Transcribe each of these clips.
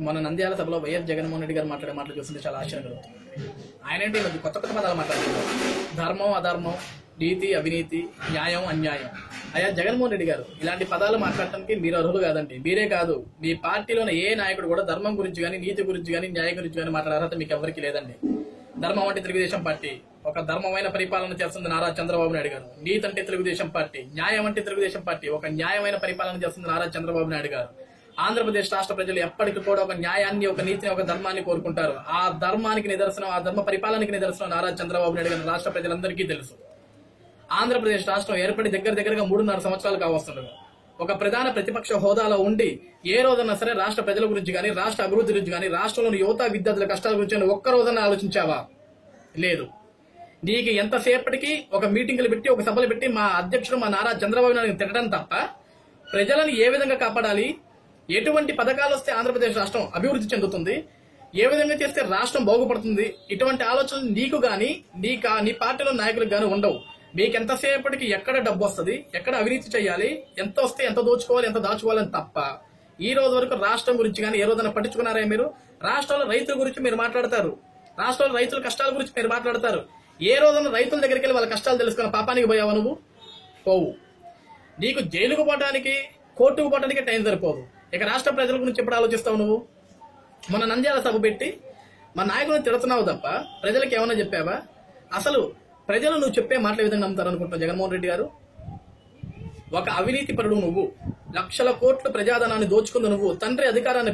మన నంద్యాల సభలో వైఎస్ జగన్మోహన్ రెడ్డి గారు మాట్లాడే మాటలు చూస్తుంటే చాలా ఆశ్చర్యం కలుగుతుంది. ఆయన ఏంటి కొత్త కొత్త పదాలు మాట్లాడుతున్నారు. ధర్మం అధర్మం, నీతి అవినీతి, న్యాయం అన్యాయం. అయ్యా జగన్మోహన్ రెడ్డి గారు, ఇలాంటి పదాలు మాట్లాడటానికి మీరు అర్హులు కాదండి. మీరే కాదు, మీ పార్టీలోని ఏ నాయకుడు కూడా ధర్మం గురించి కానీ, నీతి గురించి కానీ, న్యాయం గురించి కానీ మాట్లాడే అర్హత మీకు ఎవరికి లేదండి. ధర్మం అంటే తెలుగుదేశం పార్టీ ఒక ధర్మమైన పరిపాలన చేస్తుంది నారా చంద్రబాబు నాయుడు గారు. నీతి అంటే తెలుగుదేశం పార్టీ, న్యాయం అంటే తెలుగుదేశం పార్టీ ఒక న్యాయమైన పరిపాలన చేస్తుంది నారా చంద్రబాబు నాయుడు గారు. ఆంధ్రప్రదేశ్ రాష్ట్ర ప్రజలు ఎప్పటికీ కూడా ఒక న్యాయాన్ని, ఒక నీతిని, ఒక ధర్మాన్ని కోరుకుంటారు. ఆ ధర్మానికి నిదర్శనం, ఆ ధర్మ పరిపాలనకి నిదర్శనం నారా చంద్రబాబు నాయుడు గారు రాష్ట్ర ప్రజలందరికీ తెలుసు. ఆంధ్రప్రదేశ్ రాష్ట్రం ఏర్పడి దగ్గరగా 3.5 సంవత్సరాలు కావస్తుండగా ఒక ప్రధాన ప్రతిపక్ష హోదాలో ఉండి ఏ రోజన్నా సరే రాష్ట్ర ప్రజల గురించి కానీ, రాష్ట్ర అభివృద్ధి గురించి కానీ, రాష్ట్రంలోని యువత విద్యార్థుల కష్టాల గురించి ఒక్క రోజన్నా ఆలోచించావా? లేదు. నీకు ఎంతసేపటికి ఒక మీటింగులు పెట్టి, ఒక సభలు పెట్టి మా అధ్యక్షుడు మా నారా చంద్రబాబు నాయుడు తిట్టడం తప్ప ప్రజలను ఏ విధంగా కాపాడాలి, ఎటువంటి పథకాలు వస్తే ఆంధ్రప్రదేశ్ రాష్ట్రం అభివృద్ధి చెందుతుంది, ఏ విధంగా చేస్తే రాష్ట్రం బాగుపడుతుంది, ఇటువంటి ఆలోచనలు నీకు గాని, నీ పార్టీలో నాయకులకు గాని ఉండవు. మీకు ఎంతసేపటికి ఎక్కడ డబ్బు వస్తుంది, ఎక్కడ అవినీతి చేయాలి, ఎంత వస్తే ఎంత దోచుకోవాలి, ఎంత దాచుకోవాలని తప్ప ఈ రోజు వరకు రాష్ట్రం గురించి కానీ ఏ రోజైనా పట్టించుకున్నారా మీరు? రాష్ట్రంలో రైతుల గురించి మీరు మాట్లాడతారు, రాష్ట్రంలో రైతుల కష్టాల గురించి మీరు మాట్లాడతారు. ఏ రోజున రైతుల దగ్గరికి వెళ్ళి వాళ్ళ కష్టాలు తెలుసుకున్న పాపానికి పోయావా నువ్వు? పోవు. నీకు జైలుకు పోవడానికి, కోర్టుకు పోవడానికి టైం సరిపోదు. ఇక రాష్ట్ర ప్రజల గురించి ఎప్పుడు ఆలోచిస్తావు నువ్వు? మన నంద్యాల సభ పెట్టి మన నాయకులను తిడుతున్నావు తప్ప ప్రజలకు ఏమన్నా చెప్పావా? అసలు ప్రజలు నువ్వు చెప్పే మాటల విధంగా నమ్ముతారు అనుకుంటున్నావు జగన్మోహన్ రెడ్డి గారు? ఒక అవినీతి పరుడు నువ్వు, లక్షల కోట్ల ప్రజాధనాన్ని దోచుకుంది నువ్వు. తండ్రి అధికారాన్ని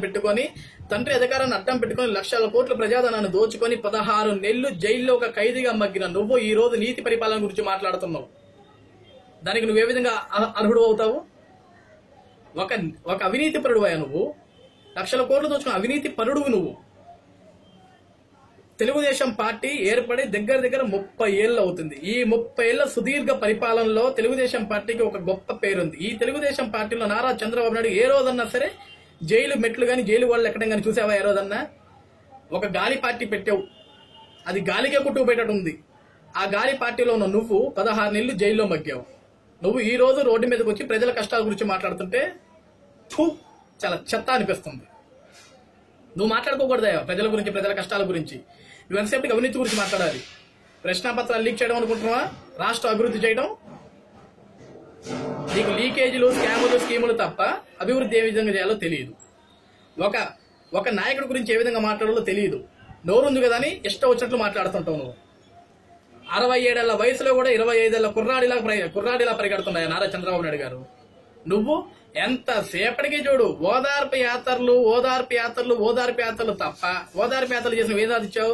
అడ్డం పెట్టుకుని లక్షల కోట్ల ప్రజాధనాన్ని దోచుకొని 16 నెలలు జైల్లో ఒక ఖైదీగా మగ్గిన నువ్వు ఈ రోజు నీతి పరిపాలన గురించి మాట్లాడుతున్నావు. దానికి నువ్వు ఏ విధంగా అర్హుడు అవుతావు? ఒక అవినీతి పరుడువా నువ్వు? లక్షల కోట్లు దోచుకున్న అవినీతి పరుడువు నువ్వు. తెలుగుదేశం పార్టీ ఏర్పడి దగ్గర 30 ఏళ్ళు అవుతుంది. ఈ 30 ఏళ్ల సుదీర్ఘ పరిపాలనలో తెలుగుదేశం పార్టీకి ఒక గొప్ప పేరుంది. ఈ తెలుగుదేశం పార్టీలో నారా చంద్రబాబు నాయుడు ఏ రోజన్నా సరే జైలు మెట్లు గాని, జైలు వాళ్ళు ఎక్కడం గాని చూసావా? ఏ రోజన్నా? ఒక గాలి పార్టీ పెట్టావు, అది గాలికే కొట్టుకుపోయేటట్టు ఉంది. ఆ గాలి పార్టీలో ఉన్న నువ్వు 16 నెలలు జైల్లో మగ్గావు. నువ్వు ఈ రోజు రోడ్డు మీదకి వచ్చి ప్రజల కష్టాల గురించి మాట్లాడుతుంటే చాలా చెత్త అనిపిస్తుంది. నువ్వు మాట్లాడుకోకూడదా ప్రజల గురించి, ప్రజల కష్టాల గురించి? నువ్వు ఎంతసేపటికి అవినీతి గురించి మాట్లాడాలి? ప్రశ్నాపత్రాలు లీక్ చేయడం అనుకుంటున్నావా? రాష్ట్ర అభివృద్ధి చేయడం? నీకు లీకేజీలు, స్కీములు తప్ప అభివృద్ధి ఏ విధంగా చేయాలో తెలియదు. ఒక నాయకుడి గురించి ఏ విధంగా మాట్లాడాలో తెలియదు. నోరుంది కదా అని ఇష్టం వచ్చినట్లు మాట్లాడుతుంటావు నువ్వు. 67 ఏళ్ల వయసులో కూడా 25 ఏళ్ల కుర్రాడిలా పరిగెడుతున్నాయి నారా చంద్రబాబు నాయుడు గారు. నువ్వు ఎంతసేపటికి చూడు ఓదార్పు యాత్రలు తప్ప ఓదార్పు యాత్రలు చేసిన ఏం సాధించావు?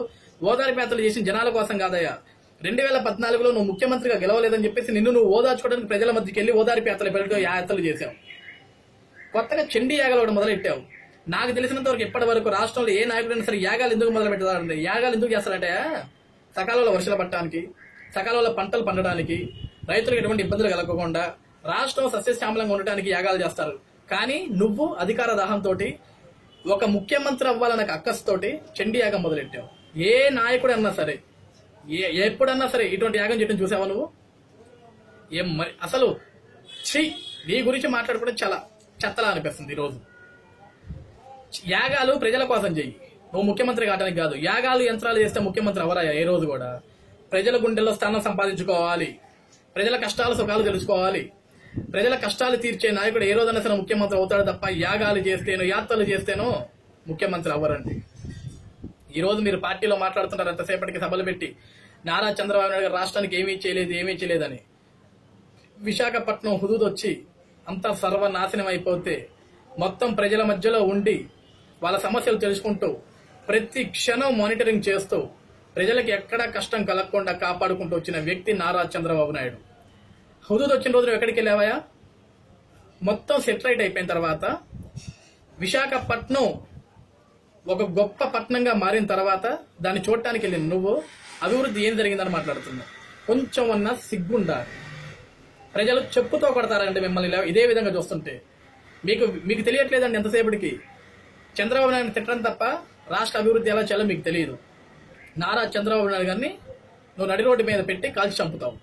ఓదార్పు యాత్రలు చేసిన జనాల కోసం కాదయ్యా. 2014లో నువ్వు ముఖ్యమంత్రిగా గెలవలేదని చెప్పేసి నువ్వు ఓదార్చుకోవడానికి ప్రజల మధ్యకి వెళ్లి ఓదార్పు యాత్రలు చేశావు. కొత్తగా చండీ యాగాలు ఒకటి మొదలెట్టావు. నాకు తెలిసినంత వరకు ఇప్పటి వరకు రాష్ట్రంలో ఏ నాయకుడైనా సరే యాగాలు ఎందుకు మొదలు పెట్టారంటే, యాగాలు ఎందుకు చేస్తారంటే సకాలంలో వర్షాలు పట్టడానికి, సకాలంలో పంటలు పండడానికి, రైతులకు ఎటువంటి ఇబ్బందులు కలగకుండా రాష్ట్రం సస్యశ్యామలంగా ఉండటానికి యాగాలు చేస్తారు. కానీ నువ్వు అధికార దాహంతో ఒక ముఖ్యమంత్రి అవ్వాలన్న అక్కస్తోటి చండీ యాగం మొదలెట్టావు. ఏ నాయకుడు అన్నా సరే, ఎప్పుడన్నా సరే ఇటువంటి యాగం చేయడం చూసావా నువ్వు? అసలు నీ గురించి మాట్లాడుకోవడం చాలా చెత్తలా అనిపిస్తుంది. ఈరోజు యాగాలు ప్రజల కోసం చెయ్యి, నువ్వు ముఖ్యమంత్రి కావడానికి కాదు. యాగాలు యంత్రాలు చేస్తే ముఖ్యమంత్రి అవరాయా? ఏ రోజు కూడా ప్రజల గుండెల్లో స్థానం సంపాదించుకోవాలి, ప్రజల కష్టాలు సుఖాలు తెలుసుకోవాలి. ప్రజల కష్టాలు తీర్చే నాయకుడు ఏ రోజైనా సరే ముఖ్యమంత్రి అవుతాడు తప్ప యాత్రలు చేస్తేనో ముఖ్యమంత్రి అవ్వరండి. ఈ రోజు మీరు పార్టీలో మాట్లాడుతున్నారు ఎంతసేపటికి సభలు పెట్టి నారా చంద్రబాబు నాయుడు గారు రాష్ట్రానికి ఏమీ చేయలేదని. విశాఖపట్నం హుదూద్ వచ్చి అంతా సర్వనాశనం అయిపోతే మొత్తం ప్రజల మధ్యలో ఉండి వాళ్ళ సమస్యలు తెలుసుకుంటూ ప్రతి క్షణం మానిటరింగ్ చేస్తూ ప్రజలకు ఎక్కడా కష్టం కలగకుండా కాపాడుకుంటూ వచ్చిన వ్యక్తి నారా చంద్రబాబు నాయుడు. హుదూద్ వచ్చిన రోజు ఎక్కడికి వెళ్ళావా? మొత్తం సెటిలైట్ అయిపోయిన తర్వాత విశాఖపట్నం ఒక గొప్ప పట్టణంగా మారిన తర్వాత దాన్ని చూడటానికి వెళ్ళిన నువ్వు అభివృద్ధి ఏం జరిగిందని మాట్లాడుతున్నావు. కొంచెం అన్నా సిగ్గుండాలి. ప్రజలు చెప్పుతో కొడతారండి మిమ్మల్ని ఇదే విధంగా చూస్తుంటే. మీకు తెలియట్లేదండి ఎంతసేపటికి చంద్రబాబు నాయుడు తిట్టడం తప్ప రాష్ట్ర అభివృద్ధి ఎలా చేయాలో మీకు తెలియదు. నారా చంద్రబాబు నాయుడు గారిని నువ్వు నడి రోడ్డు మీద పెట్టి కాల్చి చంపుతావు.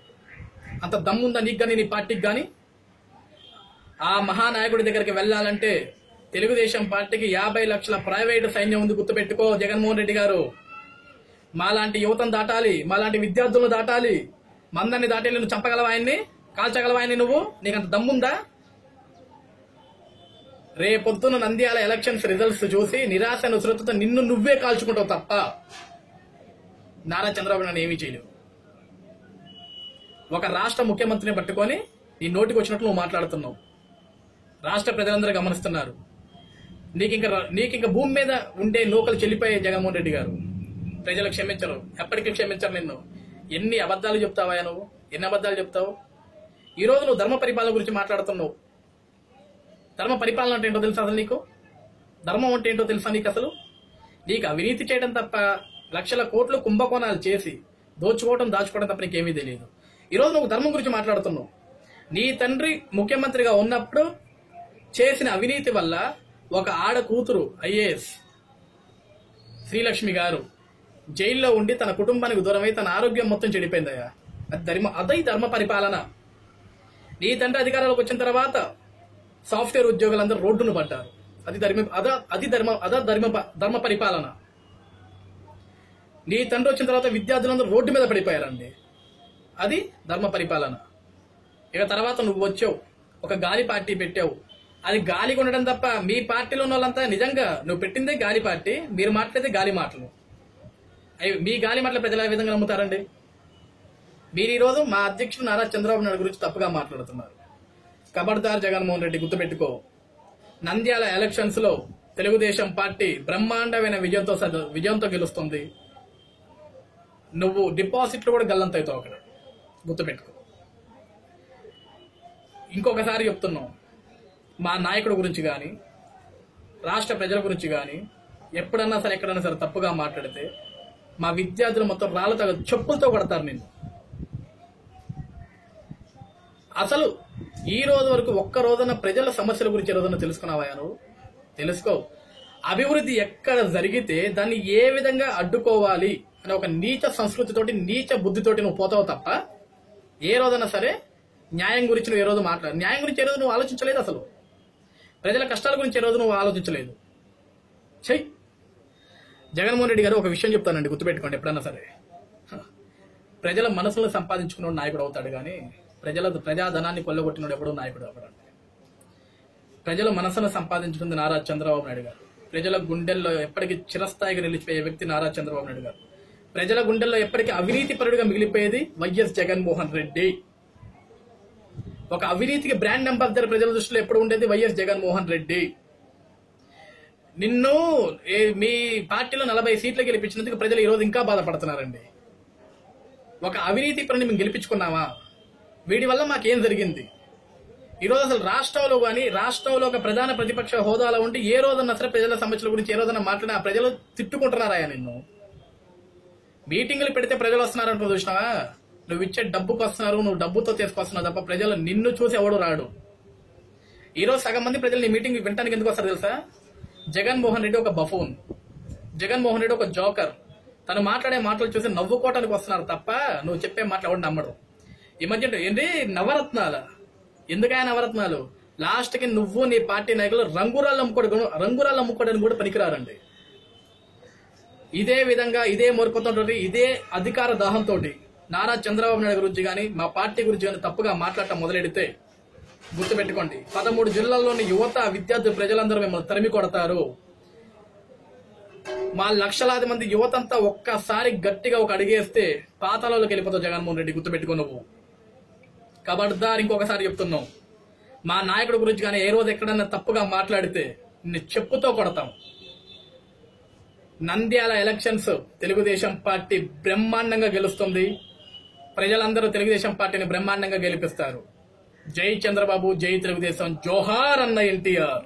అంత దమ్ముందా నీకు గాని, నీ పార్టీకి గాని? ఆ మహానాయకుడి దగ్గరికి వెళ్లాలంటే తెలుగుదేశం పార్టీకి 50 లక్షల ప్రైవేటు సైన్యం ఉంది, గుర్తుపెట్టుకో జగన్మోహన్ రెడ్డి గారు. మాలాంటి యువతను దాటాలి, మాలాంటి విద్యార్థులను దాటాలి. మందరిని దాటి నువ్వు చంపగలవా ఆయన్ని, కాల్చగలవా ఆయన్ని? నువ్వు నీకంత దమ్ముందా? రేపొద్దున నంద్యాల ఎలక్షన్స్ రిజల్ట్స్ చూసి నిరాశ నుసృతతో నిన్ను నువ్వే కాల్చుకుంటావు తప్ప నారా చంద్రబాబు నాయుడు ఏమీ చేయలేవు. ఒక రాష్ట్ర ముఖ్యమంత్రిని పట్టుకొని నీ నోటికి వచ్చినట్లు నువ్వు మాట్లాడుతున్నావు. రాష్ట్ర ప్రజలందరూ గమనిస్తున్నారు. నీకింక భూమి మీద ఉండే నూకలు చెల్లిపోయే జగన్మోహన్ రెడ్డి గారు. ప్రజలు క్షమించరు, ఎప్పటికీ క్షమించరు నిన్ను. ఎన్ని అబద్ధాలు చెప్తావా నువ్వు, ఎన్ని అబద్ధాలు చెప్తావు? ఈ రోజు నువ్వు ధర్మ పరిపాలన గురించి మాట్లాడుతున్నావు. ధర్మ పరిపాలన అంటే ఏంటో తెలుసా అసలు నీకు? ధర్మం అంటే ఏంటో తెలుసా నీకు అసలు? నీకు అవినీతి చేయడం తప్ప, లక్షల కోట్లు కుంభకోణాలు చేసి దోచుకోవడం దాచుకోవడం తప్ప నీకేమీ తెలియదు. ఈ రోజు నువ్వు ధర్మం గురించి మాట్లాడుతున్నావు. నీ తండ్రి ముఖ్యమంత్రిగా ఉన్నప్పుడు చేసిన అవినీతి వల్ల ఒక ఆడ కూతురు IAS శ్రీలక్ష్మి గారు జైల్లో ఉండి తన కుటుంబానికి దూరమై తన ఆరోగ్యం మొత్తం చెడిపోయిందయ్యా. అదే ధర్మ పరిపాలన. నీ తండ్రి అధికారంలోకి వచ్చిన తర్వాత సాఫ్ట్వేర్ ఉద్యోగులందరూ రోడ్డును పడ్డారు. ధర్మ పరిపాలన. నీ తండ్రి వచ్చిన తర్వాత విద్యార్థులందరూ రోడ్డు మీద పడిపోయారండి. అది ధర్మ పరిపాలన. ఇక తర్వాత నువ్వు వచ్చావు, ఒక గాలి పార్టీ పెట్టావు. అది గాలిగా ఉండడం తప్ప మీ పార్టీలో ఉన్న వాళ్ళంతా నిజంగా నువ్వు పెట్టిందే గాలి పార్టీ, మీరు మాట్లాడేది గాలి మాటలు. మీ గాలి మాటలు ప్రజలు ఏ విధంగా నమ్ముతారండి? మీరు ఈ రోజు మా అధ్యక్షుడు నారా చంద్రబాబు నాయుడు గురించి తప్పుగా మాట్లాడుతున్నారు. ఖబర్దార్ జగన్మోహన్ రెడ్డి, గుర్తుపెట్టుకో. నంద్యాల ఎలక్షన్స్ లో తెలుగుదేశం పార్టీ బ్రహ్మాండమైన విజయంతో గెలుస్తుంది. నువ్వు డిపాజిట్లు కూడా గల్లంతవుతావు అక్కడ, గుర్తుపెట్టుకో. ఇంకొకసారి చెప్తున్నావు, మా నాయకుడి గురించి కానీ రాష్ట్ర ప్రజల గురించి కానీ ఎప్పుడన్నా సరే ఎక్కడన్నా సరే తప్పుగా మాట్లాడితే మా విద్యార్థులు మొత్తం రాళ్లతో చెప్పులతో కొడతారు నిన్ను. అసలు ఈ రోజు వరకు ఒక్క రోజున ప్రజల సమస్యల గురించి ఏ రోజున తెలుసుకున్నావా నువ్వు? తెలుసుకో. అభివృద్ధి ఎక్కడ జరిగితే దాన్ని ఏ విధంగా అడ్డుకోవాలి అనే ఒక నీచ సంస్కృతితోటి, నీచ బుద్ధితోటి నువ్వు పోతావు తప్ప ఏ రోజైనా సరే న్యాయం గురించి నువ్వు ఏ రోజు న్యాయం గురించి ఏ రోజు నువ్వు ఆలోచించలేదు. అసలు ప్రజల కష్టాల గురించి ఏ రోజు నువ్వు ఆలోచించలేదు. చెయ్యి. జగన్మోహన్ రెడ్డి గారు ఒక విషయం చెప్తానండి, గుర్తుపెట్టుకోండి. ఎప్పుడన్నా సరే ప్రజల మనసులను సంపాదించుకున్న నాయకుడు అవుతాడు కానీ ప్రజాధనాన్ని కొల్లగొట్టినోడు ఎప్పుడూ నాయకుడు అవ్వడండి. ప్రజల మనసును సంపాదించుకుంది నారా చంద్రబాబు నాయుడు గారు. ప్రజల గుండెల్లో ఎప్పటికీ చిరస్థాయిగా నిలిచిపోయే వ్యక్తి నారా చంద్రబాబు నాయుడు గారు. ప్రజల గుండెల్లో ఎప్పటికీ అవినీతి పరుడుగా మిగిలిపోయేది వైఎస్ జగన్మోహన్ రెడ్డి. ఒక అవినీతికి బ్రాండ్ అంబాసిడర్ ప్రజల దృష్టిలో ఎప్పుడు ఉండేది వైఎస్ జగన్మోహన్ రెడ్డి. నిన్ను మీ పార్టీలో 40 సీట్లు గెలిపించినందుకు ప్రజలు ఈ రోజు ఇంకా బాధపడుతున్నారండి. ఒక అవినీతి పనిని మేము గెలిపించుకున్నామా? వీడి వల్ల మాకేం జరిగింది? ఈరోజు అసలు రాష్ట్రంలో ఒక ప్రధాన ప్రతిపక్ష హోదాలో ఉండి ఏ రోజన్నా సరే ప్రజల సమస్యల గురించి ఏ రోజన్నా మాట్లాడినా ప్రజలు తిట్టుకుంటున్నారా నిన్ను? మీటింగులు పెడితే ప్రజలు వస్తున్నారంటూ చూసినావా? నువ్వు ఇచ్చే డబ్బుకు వస్తున్నారు, నువ్వు డబ్బుతో తీసుకొస్తున్నావు తప్ప ప్రజలు నిన్ను చూసి ఎవడు రాడు. ఈరోజు సగం మంది ప్రజలు నీ మీటింగ్ వినడానికి ఎందుకు వస్తారు తెలుసా? జగన్మోహన్ రెడ్డి ఒక బఫూన్, జగన్మోహన్ రెడ్డి ఒక జోకర్. తను మాట్లాడే మాటలు చూసి నవ్వుకోవటానికి వస్తున్నారు తప్ప నువ్వు చెప్పే మాటలు ఎవరు నమ్మడు. ఈ మధ్య ఏంటి నవరత్నాల? ఎందుకైనా నవరత్నాలు? లాస్ట్ కి నువ్వు నీ పార్టీ నాయకులు రంగురాళ్ళు అమ్ముకోవడానికి కూడా పనికిరారండి. ఇదే విధంగా ఇదే మూర్ఖంతో ఇదే అధికార దాహంతో నారా చంద్రబాబు నాయుడు గురించి కానీ మా పార్టీ గురించి కానీ తప్పుగా మాట్లాడటం మొదలెడితే గుర్తుపెట్టుకోండి, 13 జిల్లాల్లోని యువత విద్యార్థి ప్రజలందరూ మిమ్మల్ని తరిమి కొడతారు. మా లక్షలాది మంది యువతంతా ఒక్కసారి గట్టిగా ఒక అడిగేస్తే పాతాళంలోకి వెళ్ళిపోతావు జగన్మోహన్ రెడ్డి, గుర్తుపెట్టుకో నువ్వు. ఖబర్దార్, ఇంకొకసారి చెప్తున్నావు, మా నాయకుడి గురించి కానీ ఏ రోజు ఎక్కడన్నా తప్పుగా మాట్లాడితే నిన్ను చెప్పుతో కొడతాం. నంద్యాల ఎలక్షన్స్ తెలుగుదేశం పార్టీ బ్రహ్మాండంగా గెలుస్తుంది. ప్రజలందరూ తెలుగుదేశం పార్టీని బ్రహ్మాండంగా గెలిపిస్తారు. జై చంద్రబాబు, జై తెలుగుదేశం, జోహార్ అన్న ఎన్టీఆర్.